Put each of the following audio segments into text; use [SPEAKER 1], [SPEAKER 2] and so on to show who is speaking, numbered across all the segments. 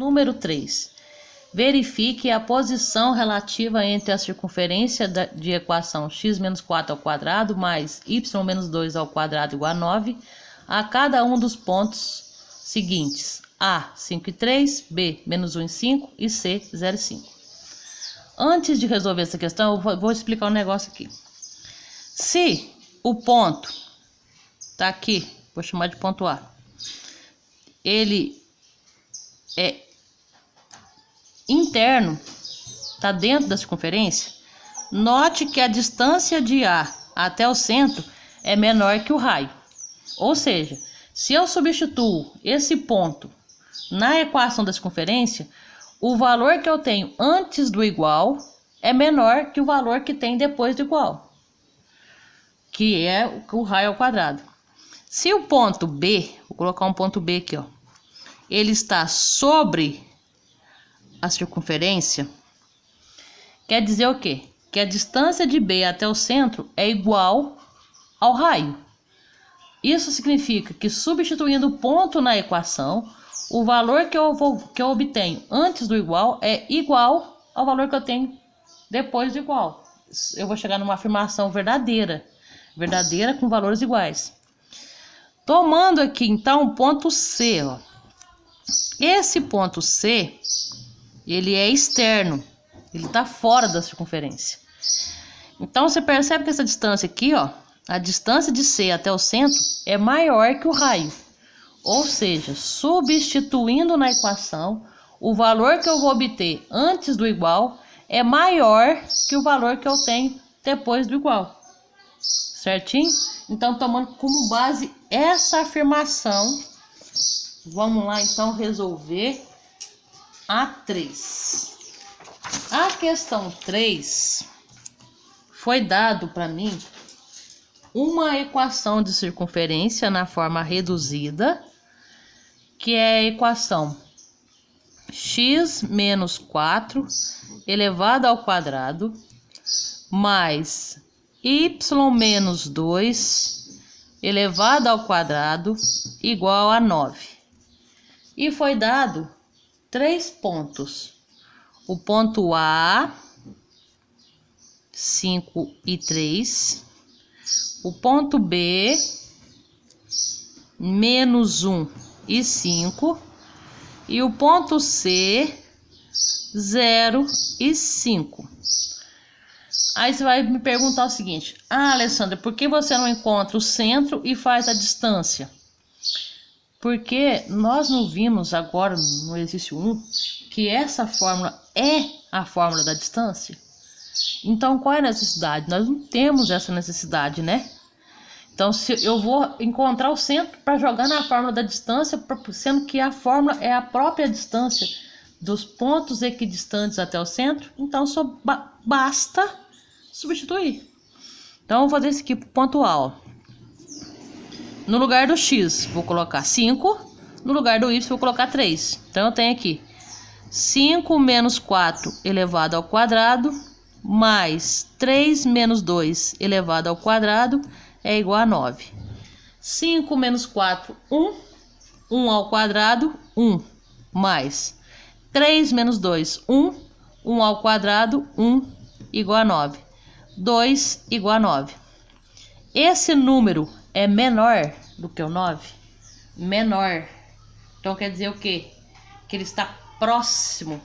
[SPEAKER 1] Número 3. Verifique a posição relativa entre a circunferência de equação x menos 4 ao quadrado mais y menos 2 ao quadrado igual a 9 a cada um dos pontos seguintes: A, 5 e 3, B, menos 1 e 5 e C, 0 e 5. Antes de resolver essa questão, eu vou explicar um negócio aqui. Se o ponto tá aqui, vou chamar de ponto A, ele é interno, está dentro da circunferência, note que a distância de A até o centro é menor que o raio. Ou seja, se eu substituo esse ponto na equação da circunferência, o valor que eu tenho antes do igual é menor que o valor que tem depois do igual, que é o raio ao quadrado. Se o ponto B, vou colocar um ponto B aqui, ó, ele está sobre a circunferência, quer dizer o quê? Que a distância de B até o centro é igual ao raio. Isso significa que, substituindo o ponto na equação, o valor que eu obtenho antes do igual é igual ao valor que eu tenho depois do igual. Eu vou chegar numa afirmação verdadeira com valores iguais. Tomando aqui então o ponto C, ó. Esse ponto C, ele é externo, ele está fora da circunferência. Então você percebe que essa distância aqui, ó, a distância de C até o centro é maior que o raio. Ou seja, substituindo na equação, o valor que eu vou obter antes do igual é maior que o valor que eu tenho depois do igual. Certinho? Então, tomando como base essa afirmação, vamos lá então resolver a 3. A questão 3 foi dado para mim uma equação de circunferência na forma reduzida, que é a equação x menos 4 elevado ao quadrado mais y menos 2 elevado ao quadrado igual a 9. E foi dado 3 pontos. O ponto A, 5 e 3. O ponto B, menos 1 e 5. E o ponto C, 0 e 5. Aí você vai me perguntar o seguinte: ah, Alessandra, por que você não encontra o centro e faz a distância? Porque nós não vimos agora no exercício 1 que essa fórmula é a fórmula da distância. Então, qual é a necessidade? Nós não temos essa necessidade, né? Então, se eu vou encontrar o centro para jogar na fórmula da distância, sendo que a fórmula é a própria distância dos pontos equidistantes até o centro, então só basta substituir. Então, eu vou fazer isso aqui para o ponto A, ó. No lugar do x, vou colocar 5. No lugar do y, vou colocar 3. Então, eu tenho aqui 5 menos 4 elevado ao quadrado mais 3 menos 2 elevado ao quadrado é igual a 9. 5 menos 4, 1. 1 ao quadrado, 1. Mais 3 menos 2, 1. 1 ao quadrado, 1 igual a 9. 2 igual a 9. Esse número é menor do que o 9? Menor. Então quer dizer o quê? Que ele está próximo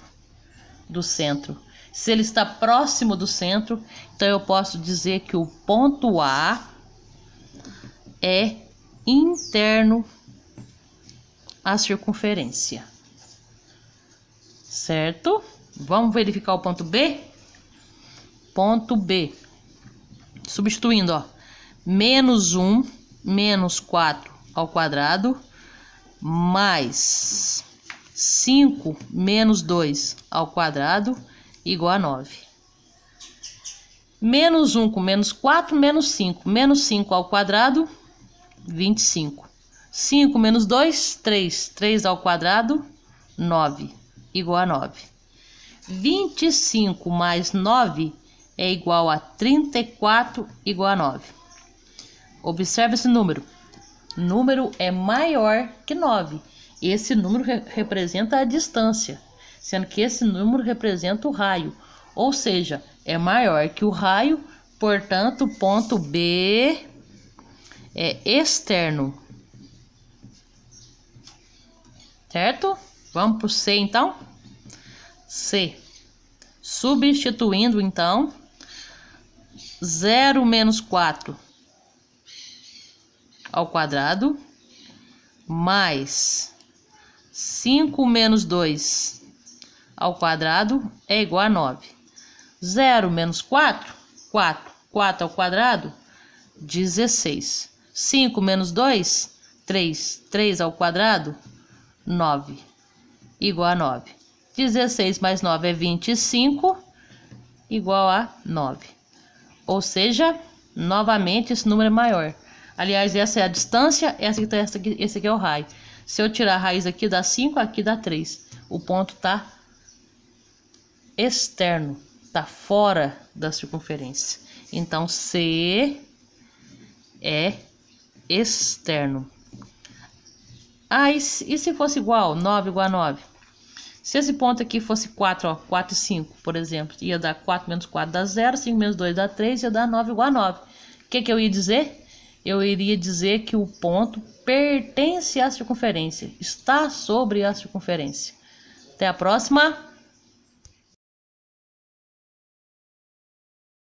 [SPEAKER 1] do centro. Se ele está próximo do centro, então eu posso dizer que o ponto A é interno à circunferência. Certo? Vamos verificar o ponto B? Ponto B. Substituindo, ó. Menos 1, menos 4 ao quadrado, mais 5 menos 2 ao quadrado, igual a 9. Menos 1 com menos 4, menos 5. Menos 5 ao quadrado, 25. 5 menos 2, 3. 3 ao quadrado, 9. Igual a 9. 25 mais 9 é igual a 34, igual a 9. Observe esse número. O número é maior que 9. esse número representa a distância, sendo que esse número representa o raio, ou seja, é maior que o raio, portanto, o ponto B é externo. Certo? Vamos para o C, então? C. Substituindo, então, 0 menos 4 ao quadrado, mais 5 menos 2 ao quadrado é igual a 9. 0 menos 4, 4. 4 ao quadrado, 16. 5 menos 2, 3. 3 ao quadrado, 9. Igual a 9. 16 mais 9 é 25, igual a 9. Ou seja, novamente esse número é maior. Aliás, essa é a distância, esse aqui é o raio. Se eu tirar a raiz aqui dá 5, aqui dá 3. O ponto está externo, está fora da circunferência. Então, C é externo. Ah, e se fosse igual? 9 igual a 9. Se esse ponto aqui fosse 4, ó, 4 e 5, por exemplo, ia dar 4 menos 4 dá 0, 5 menos 2 dá 3, ia dar 9 igual a 9. O que eu ia dizer? Eu iria dizer que o ponto pertence à circunferência, está sobre a circunferência. Até a próxima!